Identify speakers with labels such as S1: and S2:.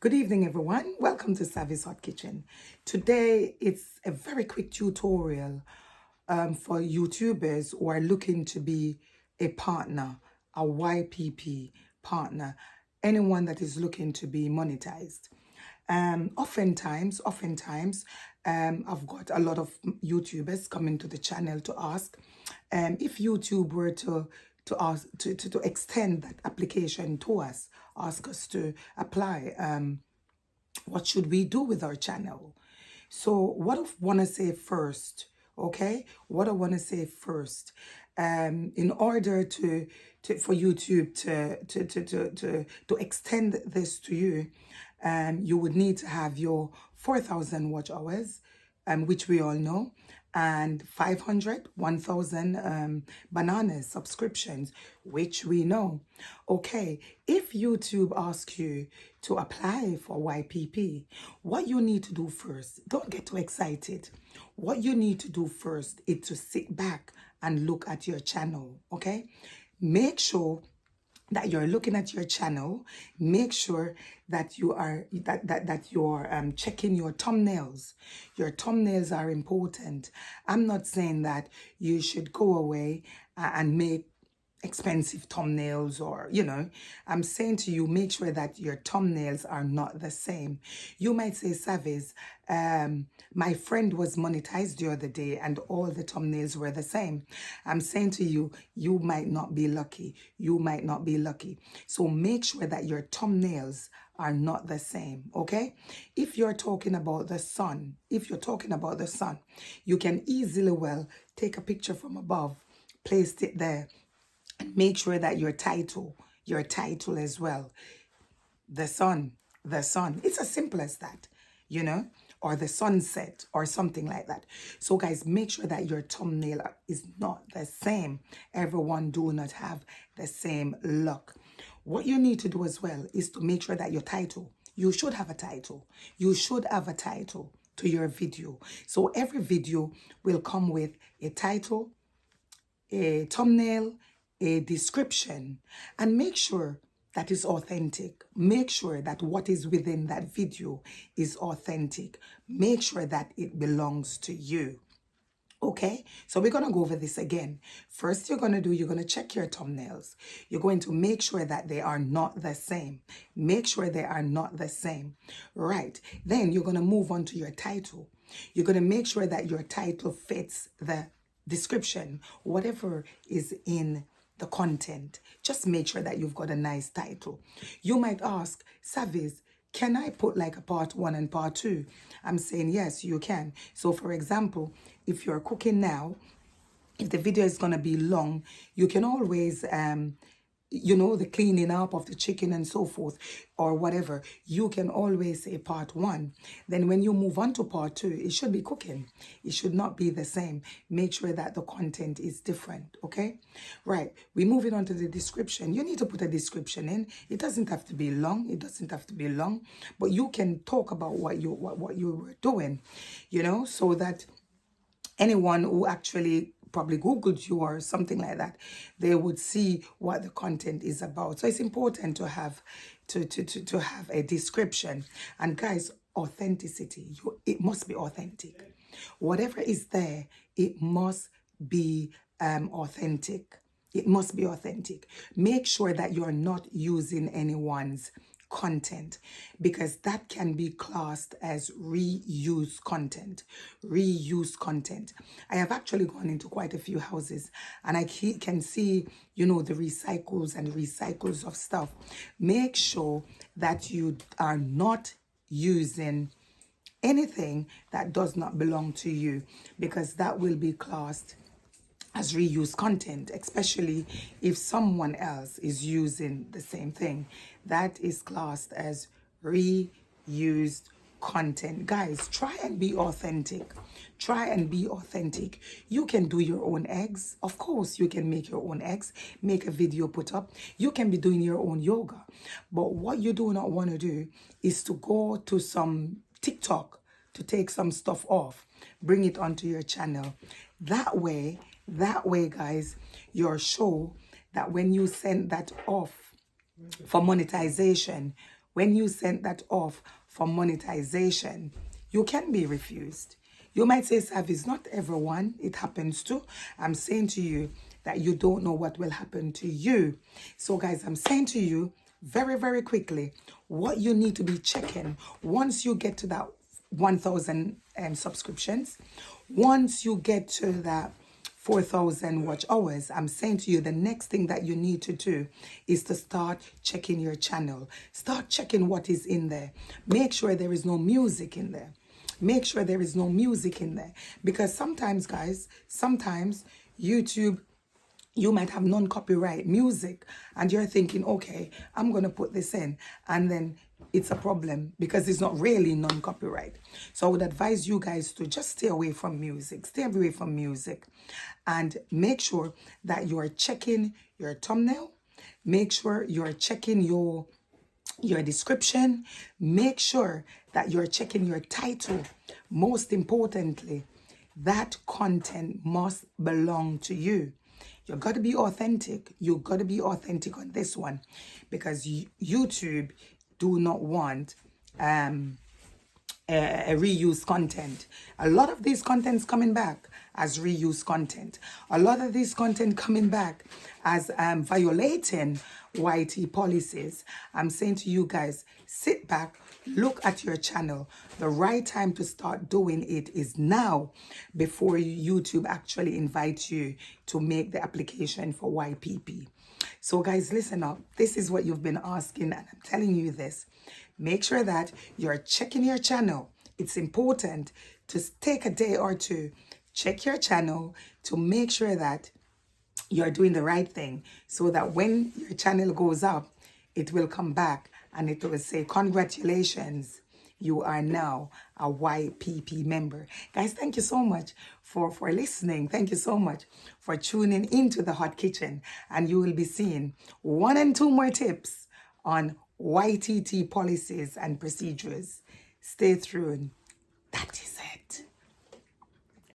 S1: Good evening, everyone. Welcome to Savvy's Hot Kitchen. Today, it's a very quick tutorial for YouTubers who are looking to be a partner, a YPP partner, anyone that is looking to be monetized. Oftentimes, I've got a lot of YouTubers coming to the channel to ask if YouTube were to ask to extend that application to us, ask us to apply. What should we do with our channel? So what I want to say first, okay? What I want to say first, in order for YouTube to extend this to you, you would need to have your 4,000 watch hours, which we all know, and 500, 1,000 bananas subscriptions, which we know. Okay, if YouTube asks you to apply for YPP, what you need to do first, don't get too excited. What you need to do first is to sit back and look at your channel, okay? Make sure that you're looking at your channel. Make sure that you are you're checking your thumbnails. Your thumbnails are important. I'm not saying that you should go away and make expensive thumbnails, or I'm saying to you, make sure that your thumbnails are not the same. You might say, Savvy's, my friend was monetized the other day and all the thumbnails were the same. I'm saying to you, you might not be lucky. You might not be lucky. So make sure that your thumbnails are not the same, okay? If you're talking about the sun, you can easily take a picture from above, place it there, and make sure that your title as well, the sun. It's as simple as that, or the sunset or something like that. So guys, make sure that your thumbnail is not the same. Everyone do not have the same luck. What you need to do as well is to make sure that your title, you should have a title. You should have a title to your video. So every video will come with a title, a thumbnail, a description, and make sure that is authentic. Make sure that what is within that video is authentic. Make sure that it belongs to you. Okay, so we're going to go over this again. First, you're going to check your thumbnails. You're going to make sure that they are not the same. Make sure they are not the same. Right. Then you're going to move on to your title. You're going to make sure that your title fits the description, whatever is in the content. Just make sure that you've got a nice title. You might ask, Savvy's, can I put like a part 1 and part 2? I'm saying yes, you can. So for example, if you're cooking now, if the video is going to be long, you can always the cleaning up of the chicken and so forth, or whatever, you can always say part 1. Then when you move on to part 2, it should be cooking. It should not be the same. Make sure that the content is different, okay? Right, we're moving on to the description. You need to put a description in. It doesn't have to be long. But you can talk about what you were doing, so that anyone who actually probably Googled you or something like that, they would see what the content is about. So it's important to have to have a description. And guys, authenticity, it must be authentic. Whatever is there, it must be authentic. It must be authentic. Make sure that you're not using anyone's content, because that can be classed as reuse content. I have actually gone into quite a few houses and I can see, the recycles of stuff. Make sure that you are not using anything that does not belong to you, because that will be classed as reuse content, especially if someone else is using the same thing. That is classed as reused content. Guys, try and be authentic. You can do your own eggs. Of course, you can make your own eggs, make a video, put up. You can be doing your own yoga. But what you do not want to do is to go to some TikTok to take some stuff off, bring it onto your channel. That way, guys, you're sure that when you send that off for monetization, when you send that off for monetization, you can be refused. You might say, Savis, not everyone, it happens to. I'm saying to you that you don't know what will happen to you. So guys, I'm saying to you very, very quickly, what you need to be checking once you get to that 1,000 subscriptions, once you get to that 4,000 watch hours, I'm saying to you, the next thing that you need to do is to start checking your channel. Start checking what is in there. Make sure there is no music in there. Make sure there is no music in there. Because sometimes, guys, sometimes YouTube, you might have non-copyright music and you're thinking, okay, I'm going to put this in. And then it's a problem because it's not really non-copyright. So I would advise you guys to just stay away from music. Stay away from music and make sure that you are checking your thumbnail. Make sure you're checking your description. Make sure that you're checking your title. Most importantly, that content must belong to you. You got to be authentic. You got to be authentic on this one because YouTube do not want a reused content. A lot of these contents coming back as reused content. A lot of this content coming back as violating YT policies. I'm saying to you guys, sit back, look at your channel. The right time to start doing it is now before YouTube actually invites you to make the application for YPP. So guys, listen up. This is what you've been asking and I'm telling you this. Make sure that you're checking your channel. It's important to take a day or two, check your channel to make sure that you're doing the right thing so that when your channel goes up, it will come back and it will say, congratulations, you are now a YPP member. Guys, thank you so much for listening. Thank you so much for tuning into the Hot Kitchen. And you will be seeing 1 and 2 more tips on YTT policies and procedures. Stay tuned. That is it.